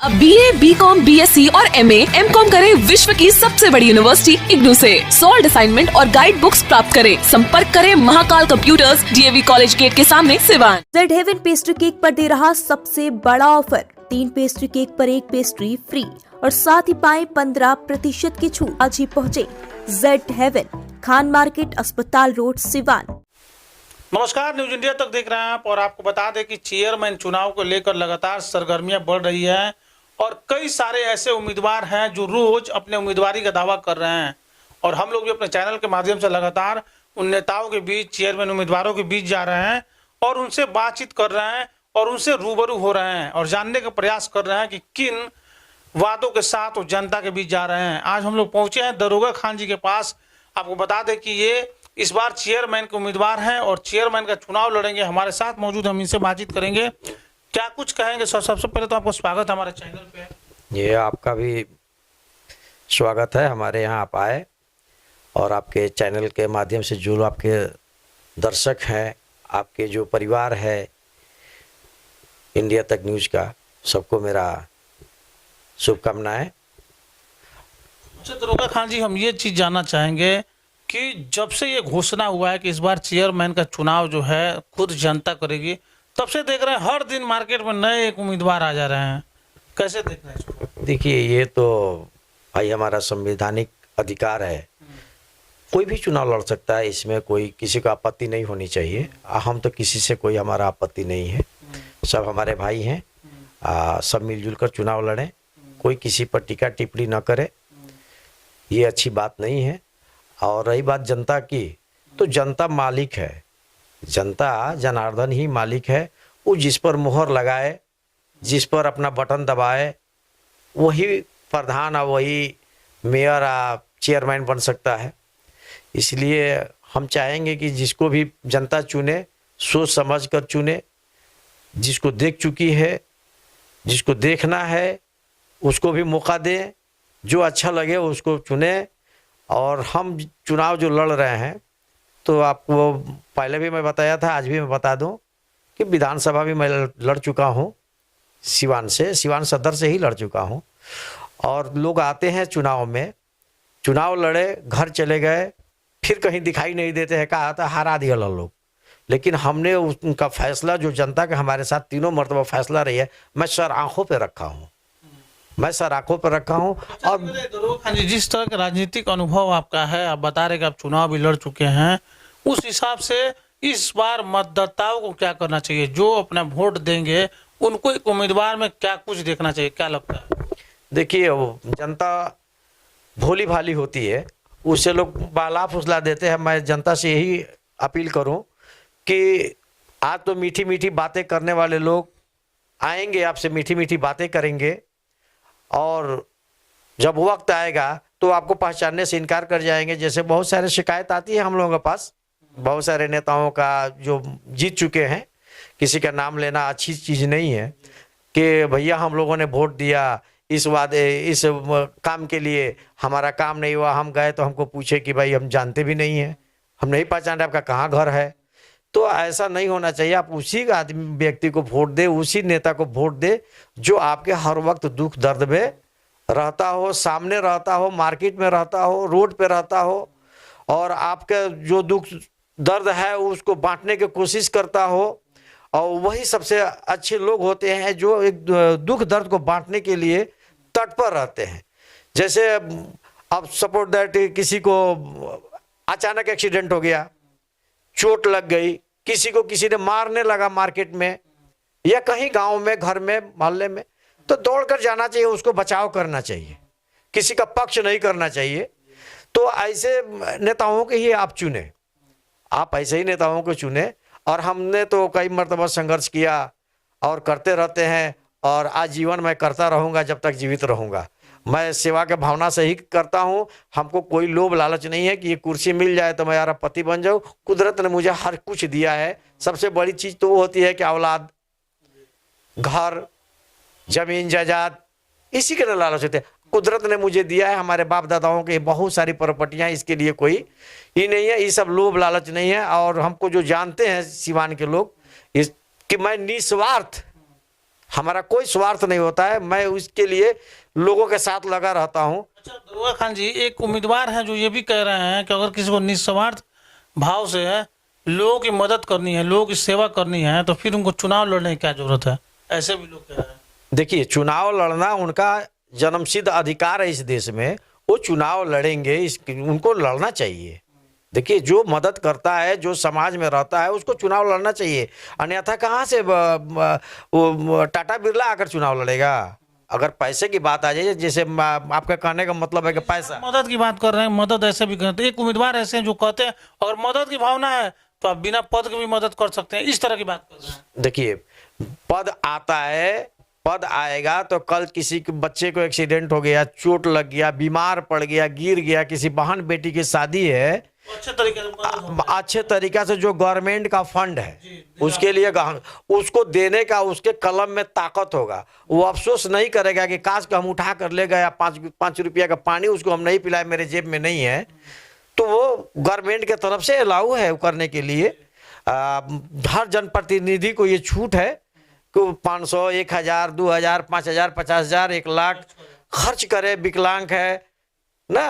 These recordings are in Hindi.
अब BA, BCom, BSc और MA, MCom करें विश्व की सबसे बड़ी यूनिवर्सिटी इग्नू से। सॉल्ड असाइनमेंट और गाइड बुक्स प्राप्त करें। संपर्क करें Mahakal computers, DAV college gate के सामने, Siwan. Z heaven pastry cake पर दे रहा सबसे बड़ा ऑफर, 3 पेस्ट्री केक पर 1 पेस्ट्री फ्री और साथ ही पाए 15% की छूट। आज ही पहुँचे जेड हेवन, खान मार्केट, अस्पताल रोड, सिवान। नमस्कार, न्यूज इंडिया तक देख रहे हैं आप और आपको बता दें कि चेयरमैन चुनाव को लेकर लगातार सरगर्मियां बढ़ रही हैं और कई सारे ऐसे उम्मीदवार हैं जो रोज अपने उम्मीदवारी का दावा कर रहे हैं और हम लोग भी अपने चैनल के माध्यम से लगातार उन नेताओं के बीच, चेयरमैन उम्मीदवारों के बीच जा रहे हैं और उनसे बातचीत कर रहे हैं और उनसे रूबरू हो रहे हैं और जानने का प्रयास कर रहे हैं कि किन वादों के साथ वो जनता के बीच जा रहे हैं। आज हम लोग पहुंचे हैं दरोगा खान जी के पास। आपको बता दें कि ये इस बार चेयरमैन के उम्मीदवार हैं और चेयरमैन का चुनाव लड़ेंगे। हमारे साथ मौजूद, हम इनसे बातचीत करेंगे। क्या कुछ कहेंगे सर? सबसे पहले तो आपको स्वागत है हमारे चैनल पे। ये आपका भी स्वागत है, हमारे यहाँ आप आए और आपके चैनल के माध्यम से जो आपके दर्शक हैं, आपके जो परिवार है इंडिया तक न्यूज़ का, सबको मेरा शुभकामनाएं। अच्छा दरोगा खान जी, हम ये चीज़ जानना चाहेंगे कि जब से ये घोषणा हुआ है कि इस बार चेयरमैन का चुनाव जो है खुद जनता करेगी, तब से देख रहे हैं हर दिन मार्केट में नए एक उम्मीदवार आ जा रहे हैं। कैसे देख रहे हैं इसको? देखिए, ये तो भाई हमारा संवैधानिक अधिकार है, कोई भी चुनाव लड़ सकता है, इसमें कोई किसी को आपत्ति नहीं होनी चाहिए। हम तो किसी से कोई हमारा आपत्ति नहीं है, सब हमारे भाई हैं। सब मिलजुल कर चुनाव लड़ें, कोई किसी पर टीका टिप्पणी न करे, ये अच्छी बात नहीं है। और रही बात जनता की, तो जनता मालिक है, जनता जनार्दन ही मालिक है। वो जिस पर मुहर लगाए, जिस पर अपना बटन दबाए, वही प्रधान और वही मेयर चेयरमैन बन सकता है। इसलिए हम चाहेंगे कि जिसको भी जनता चुने, सोच समझ कर चुने, जिसको देख चुकी है, जिसको देखना है, उसको भी मौका दें, जो अच्छा लगे उसको चुने। और हम चुनाव जो लड़ रहे हैं, तो आपको पहले भी मैं बताया था, आज भी मैं बता दूं कि विधानसभा भी मैं लड़ चुका हूं, सिवान सदर से ही लड़ चुका हूं। और लोग आते हैं चुनाव में, चुनाव लड़े, घर चले गए, फिर कहीं दिखाई नहीं देते हैं, कहा था हारा दिया लोग। लेकिन हमने उनका फैसला, जो जनता का हमारे साथ तीनों मरतबा फैसला रही है, मैं सर आंखों पर रखा हूँ, और जिस तरह का राजनीतिक अनुभव आपका है, आप बता रहे कि आप चुनाव भी लड़ चुके हैं, उस हिसाब से इस बार मतदाताओं को क्या करना चाहिए? जो अपना वोट देंगे उनको एक उम्मीदवार में क्या कुछ देखना चाहिए, क्या लगता है? देखिए, जनता भोली भाली होती है, उससे लोग बाला फुसला देते हैं। मैं जनता से यही अपील करूं कि आज तो मीठी मीठी बातें करने वाले लोग आएंगे, आपसे मीठी मीठी बातें करेंगे और जब वक्त आएगा तो आपको पहचानने से इनकार कर जाएंगे। जैसे बहुत सारे शिकायत आती है हम लोगों के पास, बहुत सारे नेताओं का जो जीत चुके हैं, किसी का नाम लेना अच्छी चीज़ नहीं है, कि भैया हम लोगों ने वोट दिया इस काम के लिए, हमारा काम नहीं हुआ, हम गए तो हमको पूछे कि भाई हम जानते भी नहीं हैं, हम नहीं पहचाने आपका कहाँ घर है। तो ऐसा नहीं होना चाहिए। आप उसी व्यक्ति को वोट दे, उसी नेता को वोट दे जो आपके हर वक्त दुख दर्द में रहता हो, सामने रहता हो, मार्केट में रहता हो, रोड पे रहता हो और आपका जो दुख दर्द है उसको बांटने की कोशिश करता हो। और वही सबसे अच्छे लोग होते हैं जो एक दुख दर्द को बांटने के लिए तत्पर रहते हैं। जैसे अब सपोज दैट किसी को अचानक एक्सीडेंट हो गया, चोट लग गई, किसी को किसी ने मारने लगा मार्केट में या कहीं गांव में, घर में, मोहल्ले में, तो दौड़कर जाना चाहिए, उसको बचाव करना चाहिए, किसी का पक्ष नहीं करना चाहिए। तो ऐसे नेताओं के ही आप चुने, आप ऐसे ही नेताओं को चुने। और हमने तो कई मरतबा संघर्ष किया और करते रहते हैं और आजीवन मैं करता रहूँगा जब तक जीवित रहूँगा। मैं सेवा के भावना से ही करता हूँ। हमको कोई लोभ लालच नहीं है कि ये कुर्सी मिल जाए तो मैं यार पति बन जाऊँ। कुदरत ने मुझे हर कुछ दिया है। सबसे बड़ी चीज़ तो वो होती है कि औलाद, घर, जमीन जायदाद, इसी के लालच होते हैं। कुदरत ने मुझे दिया है, हमारे बाप दादाओं के बहुत सारी प्रॉपर्टियाँ, इसके लिए कोई ही नहीं है, ये सब लोभ लालच नहीं है। और हमको जो जानते हैं सिवान के लोग, इस कि मैं निस्वार्थ हमारा कोई स्वार्थ नहीं होता है, मैं उसके लिए लोगों के साथ लगा रहता हूँ। अच्छा दरोगा खान जी, एक उम्मीदवार हैं जो ये भी कह रहे हैं कि अगर किसी को निस्वार्थ भाव से लोगों की मदद करनी है, लोगों की सेवा करनी है, तो फिर उनको चुनाव लड़ने की क्या जरूरत है, ऐसे भी लोग कह रहे हैं। देखिए, चुनाव लड़ना उनका जन्मसिद्ध अधिकार है इस देश में, वो चुनाव लड़ेंगे, उनको लड़ना चाहिए। देखिए, जो मदद करता है, जो समाज में रहता है, उसको चुनाव लड़ना चाहिए। अन्यथा कहाँ से टाटा बिरला आकर चुनाव लड़ेगा? अगर पैसे की बात आ जाए, जैसे आपका कहने का मतलब है कि पैसा, मदद की बात कर रहे हैं, मदद ऐसे भी करते हैं। एक उम्मीदवार ऐसे हैं जो कहते हैं अगर मदद की भावना है तो आप बिना पद के भी मदद कर सकते हैं, इस तरह की बात कर रहे हैं। देखिए, पद आता है, पद आएगा तो कल किसी के बच्चे को एक्सीडेंट हो गया, चोट लग गया, बीमार पड़ गया, गिर गया, किसी बहन बेटी की शादी है, अच्छे तरीके से मदद होगा। अच्छे तरीका से जो गवर्नमेंट का फंड है उसके लिए उसको देने का उसके कलम में ताकत होगा। वो अफसोस नहीं करेगा कि काश हम उठा कर ले गया 5 रुपया का पानी उसको हम नहीं पिलाए, मेरे जेब में नहीं है। तो वो गवर्नमेंट के तरफ से अलाउ है करने के लिए। हर जनप्रतिनिधि को ये छूट है कि 500, 1000, 2000, 5000, 50,000, 1 लाख खर्च करे। विकलांग है ना,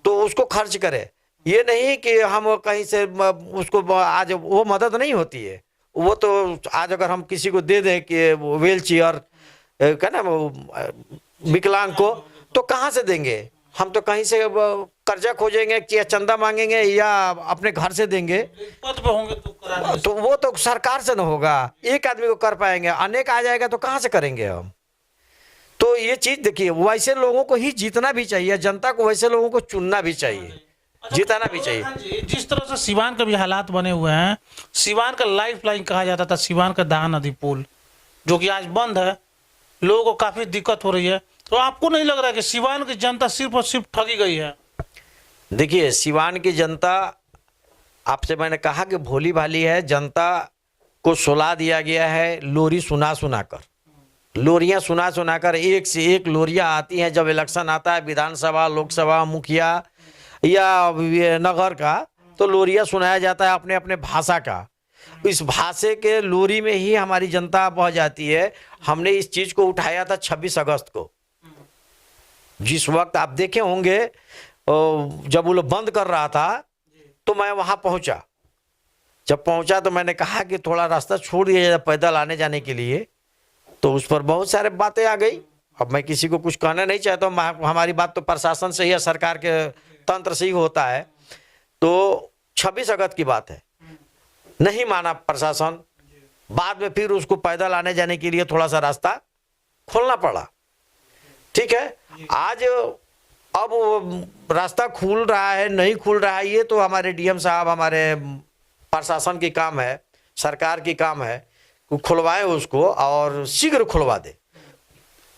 तो उसको खर्च करे। ये नहीं कि हम कहीं से उसको आज वो मदद नहीं होती है। वो तो आज अगर हम किसी को दे दें कि व्हील चेयर क्या ना विकलांग को, तो कहाँ से देंगे? हम तो कहीं से कर्जा खोजेंगे या चंदा मांगेंगे या अपने घर से देंगे। पद पे होंगे तो वो तो सरकार से न होगा, एक आदमी को कर पाएंगे, अनेक आ जाएगा तो कहाँ से करेंगे हम? तो ये चीज देखिए, वैसे लोगों को ही जीतना भी चाहिए, जनता को वैसे लोगों को चुनना भी चाहिए, जिताना भी चाहिए। जिस तरह से सिवान के भी हालात बने हुए हैं, सिवान का लाइफ लाइन कहा जाता था, सिवान का दहा नदी पुल जो कि आज बंद है, लोगों को काफी दिक्कत हो रही है। तो आपको नहीं लग रहा है कि सिवान की जनता सिर्फ और सिर्फ ठगी गई है? देखिए, सिवान की जनता, आपसे मैंने कहा कि भोली भाली है। जनता को सुला दिया गया है लोरी सुना सुना कर, लोरियां सुना सुना कर। एक से एक लोरियां आती हैं जब इलेक्शन आता है, विधानसभा, लोकसभा, मुखिया या नगर का, तो लोरिया सुनाया जाता है अपने अपने भाषा का। इस भाषा के लोरी में ही हमारी जनता बह जाती है। हमने इस चीज को उठाया था 26 अगस्त को, जिस वक्त आप देखे होंगे जब वो लोग बंद कर रहा था, तो मैं वहां पहुंचा। जब पहुंचा तो मैंने कहा कि थोड़ा रास्ता छोड़ दिया जाए पैदल आने जाने के लिए, तो उस पर बहुत सारे बातें आ गई। अब मैं किसी को कुछ कहना नहीं चाहता हूँ, हमारी बात तो प्रशासन से ही या सरकार के तंत्र से ही होता है। तो 26 अगस्त की बात है, नहीं माना प्रशासन। बाद में फिर उसको पैदल आने जाने के लिए थोड़ा सा रास्ता खोलना पड़ा। ठीक है, आज अब रास्ता खुल रहा है नहीं खुल रहा है, ये तो हमारे डीएम साहब, हमारे प्रशासन की काम है, सरकार की काम है कि खुलवाए उसको और शीघ्र खुलवा दे।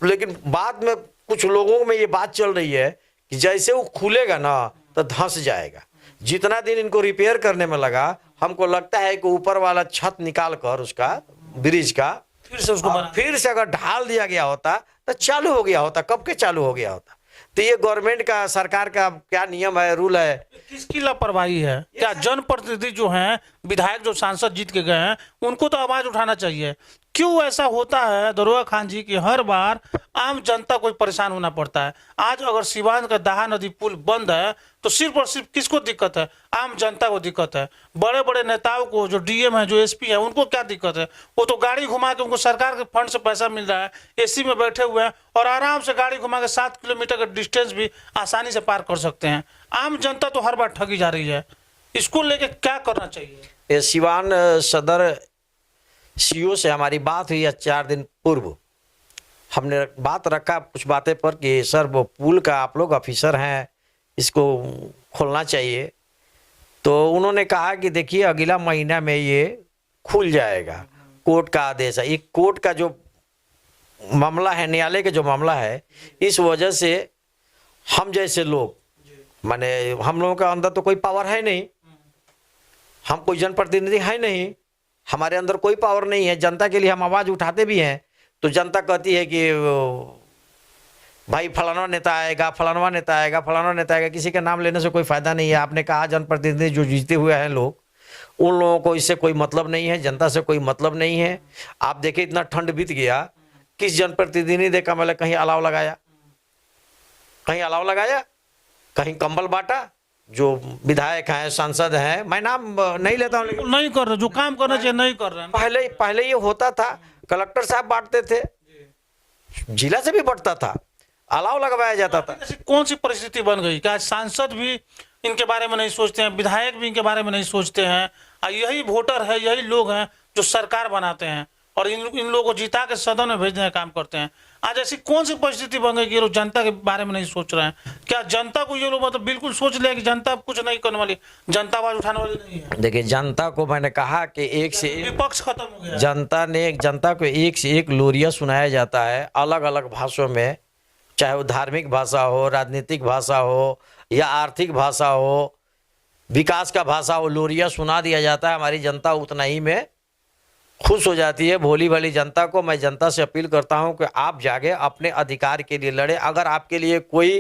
लेकिन बाद में कुछ लोगों में ये बात चल रही है कि जैसे वो खुलेगा ना तो धंस जाएगा। जितना दिन इनको रिपेयर करने में लगा, हमको लगता है कि ऊपर वाला छत निकाल कर उसका ब्रिज का फिर से अगर ढाल दिया गया होता तो चालू हो गया होता, कब के चालू हो गया होता। तो ये गवर्नमेंट का, सरकार का क्या नियम है, रूल है? किसकी लापरवाही है? क्या जनप्रतिनिधि जो हैं, विधायक जो सांसद जीत के गए हैं, उनको तो आवाज उठाना चाहिए। क्यों ऐसा होता है दरोगा खान जी कि हर बार आम जनता को परेशान होना पड़ता है? आज अगर सिवान का दहा नदी पुल बंद है तो सिर्फ और सिर्फ किसको दिक्कत है? आम जनता को दिक्कत है। बड़े बड़े नेताओं को, जो डीएम है, जो एसपी है, उनको क्या दिक्कत है? वो तो गाड़ी घुमा के, उनको सरकार के फंड से पैसा मिल रहा है, एसी में बैठे हुए हैं और आराम से गाड़ी घुमा के 7 किलोमीटर का डिस्टेंस भी आसानी से पार कर सकते हैं। आम जनता तो हर बार ठगी जा रही है। इसको लेके क्या करना चाहिए? सिवान सदर सीओ से हमारी बात हुई 4 दिन पूर्व। हमने बात रखा कुछ बातें पर कि सर वो पुल का आप लोग ऑफिसर हैं, इसको खोलना चाहिए। तो उन्होंने कहा कि देखिए अगला महीना में ये खुल जाएगा, कोर्ट का आदेश है। एक कोर्ट का जो मामला है, न्यायालय का जो मामला है, इस वजह से हम जैसे लोग, माने हम लोगों का अंदर तो कोई पावर है नहीं, हम कोई जनप्रतिनिधि है नहीं, हमारे अंदर कोई पावर नहीं है। जनता के लिए हम आवाज उठाते भी हैं तो जनता कहती है कि भाई फलाना नेता आएगा, फलाना नेता आएगा, फलाना नेता आएगा। किसी का नाम लेने से कोई फायदा नहीं है। आपने कहा जनप्रतिनिधि जो जीते हुए हैं लोग, उन लोगों को इससे कोई मतलब नहीं है, जनता से कोई मतलब नहीं है। आप देखिए इतना ठंड बीत गया, किस जनप्रतिनिधि ने देखा मतलब कहीं अलाव लगाया, कहीं अलाव लगाया, कहीं कंबल बांटा? जो विधायक हैं, सांसद हैं, मैं नाम नहीं लेता हूँ, लेकिन नहीं कर रहे, जो काम करना चाहिए नहीं कर रहे हैं। पहले ये होता था, कलेक्टर साहब बांटते थे, जिला से भी बढ़ता था, अलाव लगवाया जाता था। ऐसी कौन सी परिस्थिति बन गई कि आज सांसद भी इनके बारे में नहीं सोचते हैं, विधायक भी इनके बारे में नहीं सोचते हैं, और यही वोटर है, यही लोग हैं जो सरकार बनाते हैं और इन लोगों को जिता के सदन में भेजने का काम करते हैं। आज ऐसी कौन सी परिस्थिति बन गई कि ये लोग जनता के बारे में नहीं सोच रहे हैं? क्या जनता को ये लोग मतलब बिल्कुल सोच लिया कि जनता कुछ नहीं करने वाली, जनता आवाज उठाने वाली नहीं है? देखिए, जनता को मैंने कहा कि एक से एक विपक्ष खत्म हो गया। जनता को एक से एक लोरिया सुनाया जाता है, अलग अलग भाषाओं में, चाहे वो धार्मिक भाषा हो, राजनीतिक भाषा हो या आर्थिक भाषा हो, विकास का भाषा हो, लोरिया सुना दिया जाता है। हमारी जनता उतना ही में खुश हो जाती है। भोली भाली जनता को मैं जनता से अपील करता हूं कि आप जागे, अपने अधिकार के लिए लड़े। अगर आपके लिए कोई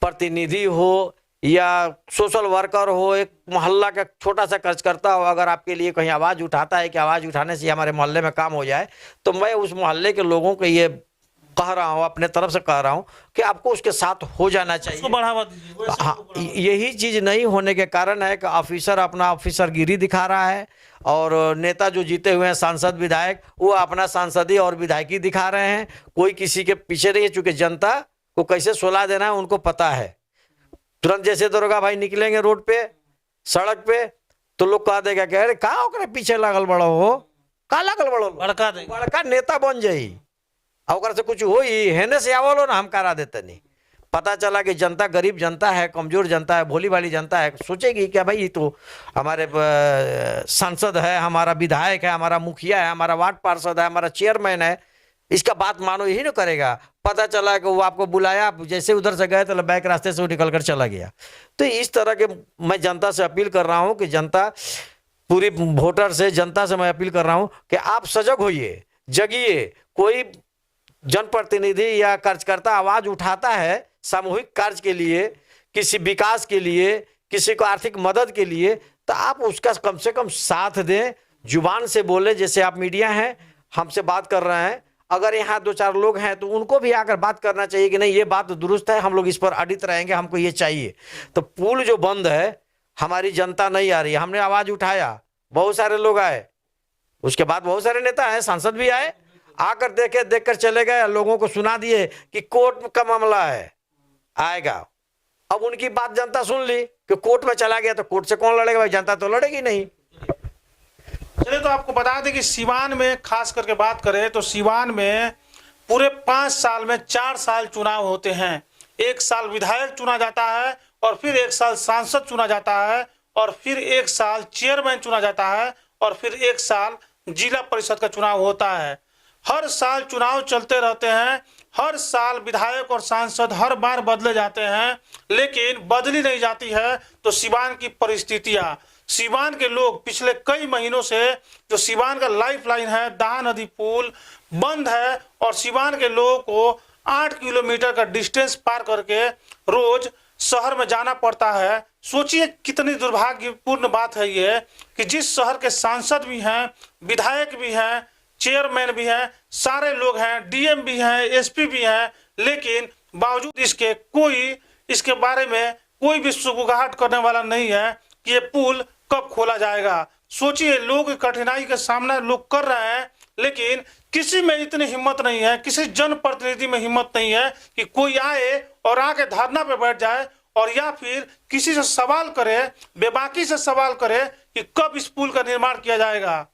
प्रतिनिधि हो या सोशल वर्कर हो, एक मोहल्ला का छोटा सा कार्यकर्ता हो, अगर आपके लिए कहीं आवाज़ उठाता है कि आवाज़ उठाने से हमारे मोहल्ले में काम हो जाए, तो मैं उस मोहल्ले के लोगों को ये कह रहा हूँ, अपने तरफ से कह रहा हूँ कि आपको उसके साथ हो जाना चाहिए, उसको बढ़ावा दीजिए। वैसे हाँ, उसको बढ़ावा यही चीज़ नहीं होने के कारण है कि ऑफिसर अपना ऑफिसरगिरी दिखा रहा है और नेता जो जीते हुए हैं सांसद विधायक, वो अपना सांसदी और विधायकी दिखा रहे हैं। कोई किसी के पीछे नहीं है, चूंकि जनता को कैसे सुला देना है उनको पता है। तुरंत जैसे दरोगा भाई निकलेंगे रोड पे, सड़क पे, तो लोग कह देगा कि अरे कहाँ ओकरे पीछे लागल बड़ो हो, का लागल बड़ो, भड़का देंगे। बड़का नेता बन जाई, और से कुछ हो ही हेने से आवलो ना, हम करा देते नहीं। पता चला कि जनता गरीब जनता है, कमजोर जनता है, भोली भाली जनता है, सोचेगी क्या भाई ये तो हमारे सांसद है, हमारा विधायक है, हमारा मुखिया है, हमारा वार्ड पार्षद है, हमारा चेयरमैन है, इसका बात मानो, यही ना करेगा। पता चला कि वो आपको बुलाया, जैसे उधर से गए तो बैक रास्ते से वो निकल कर चला गया। तो इस तरह के मैं जनता से अपील कर रहा हूँ कि जनता, पूरी वोटर से, जनता से मैं अपील कर रहा हूँ कि आप सजग होइए, जगिए। कोई जनप्रतिनिधि या कार्यकर्ता आवाज उठाता है सामूहिक कार्य के लिए, किसी विकास के लिए, किसी को आर्थिक मदद के लिए, तो आप उसका कम से कम साथ दें, जुबान से बोले। जैसे आप मीडिया हैं, हमसे बात कर रहे हैं, अगर यहाँ दो चार लोग हैं तो उनको भी आकर बात करना चाहिए कि नहीं ये बात दुरुस्त है, हम लोग इस पर अडित रहेंगे, हमको ये चाहिए। तो पुल जो बंद है, हमारी जनता नहीं आ रही है, हमने आवाज उठाया, बहुत सारे लोग आए, उसके बाद बहुत सारे नेता हैं, सांसद भी आए, आकर देखकर चले गए, लोगों को सुना दिए कि कोर्ट का मामला है, आएगा। अब उनकी बात जनता सुन ली कि कोर्ट में चला गया, तो कोर्ट से कौन लड़ेगा भाई, जनता तो लड़ेगी नहीं। चलिए, तो आपको बता दें कि सीवान में खास करके बात करें तो सीवान में पूरे 5 साल में 4 साल चुनाव होते हैं। 1 साल विधायक चुना जाता है और फिर 1 साल सांसद चुना जाता है और फिर 1 साल चेयरमैन चुना जाता है और फिर 1 साल जिला परिषद का चुनाव होता है। हर साल चुनाव चलते रहते हैं, हर साल विधायक और सांसद हर बार बदले जाते हैं, लेकिन बदली नहीं जाती है तो सीवान की परिस्थितियां, सीवान के लोग पिछले कई महीनों से, जो सीवान का लाइफलाइन है, दाह नदी पुल बंद है और सीवान के लोगों को 8 किलोमीटर का डिस्टेंस पार करके रोज शहर में जाना पड़ता है। सोचिए कितनी दुर्भाग्यपूर्ण बात है ये कि जिस शहर के सांसद भी हैं, विधायक भी हैं, चेयरमैन भी हैं, सारे लोग हैं, डीएम भी हैं, एसपी भी हैं, लेकिन बावजूद इसके कोई इसके बारे में कोई भी सुगबुगाहट करने वाला नहीं है कि ये पुल कब खोला जाएगा। सोचिए, लोग कठिनाई का सामना लोग कर रहे हैं, लेकिन किसी में इतनी हिम्मत नहीं है, किसी जनप्रतिनिधि में हिम्मत नहीं है कि कोई आए और आके धरना पे बैठ जाए और या फिर किसी से सवाल करे, बेबाकी से सवाल करे कि कब इस पुल का निर्माण किया जाएगा।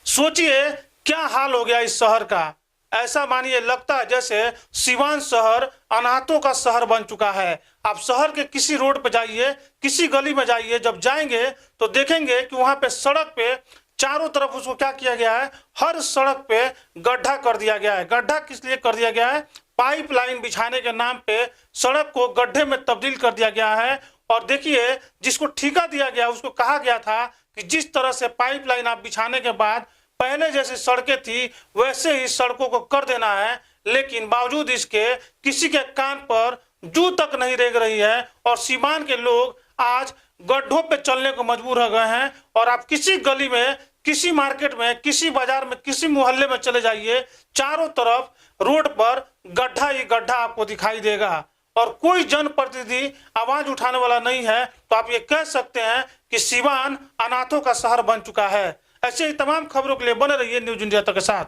सोचिए क्या हाल हो गया इस शहर का। ऐसा मानिए लगता है जैसे सीवान शहर अनाथों का शहर बन चुका है। आप शहर के किसी रोड पे जाइए, किसी गली में जाइए, जब जाएंगे तो देखेंगे कि वहां पे सड़क पे चारों तरफ उसको क्या किया गया है, हर सड़क पे गड्ढा कर दिया गया है। गड्ढा किस लिए कर दिया गया है? पाइपलाइन बिछाने के नाम पे सड़क को गड्ढे में तब्दील कर दिया गया है। और देखिए, जिसको ठेका दिया गया उसको कहा गया था कि जिस तरह से पाइपलाइन आप बिछाने के बाद पहले जैसी सड़कें थी वैसे ही सड़कों को कर देना है, लेकिन बावजूद इसके किसी के कान पर जू तक नहीं रेंग रही है और सीवान के लोग आज गड्ढों पे चलने को मजबूर हो गए हैं। और आप किसी गली में किसी मार्केट में, किसी बाजार में, किसी मोहल्ले में चले जाइए, चारों तरफ रोड पर गड्ढा ही गड्ढा आपको दिखाई देगा और कोई जनप्रतिनिधि आवाज उठाने वाला नहीं है। तो आप ये कह सकते हैं कि सिवान अनाथों का शहर बन चुका है। ऐसे ही तमाम खबरों के लिए बने रहिए न्यूज इंडिया तक के साथ।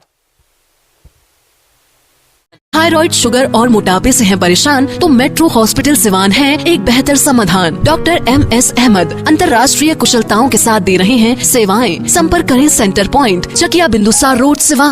थायराइड, शुगर और मोटापे से हैं परेशान तो मेट्रो हॉस्पिटल सिवान है एक बेहतर समाधान। डॉक्टर MS अहमद अंतर्राष्ट्रीय कुशलताओं के साथ दे रहे हैं सेवाएं। संपर्क करें centre point, Chakiya Bindusar road, Siwan.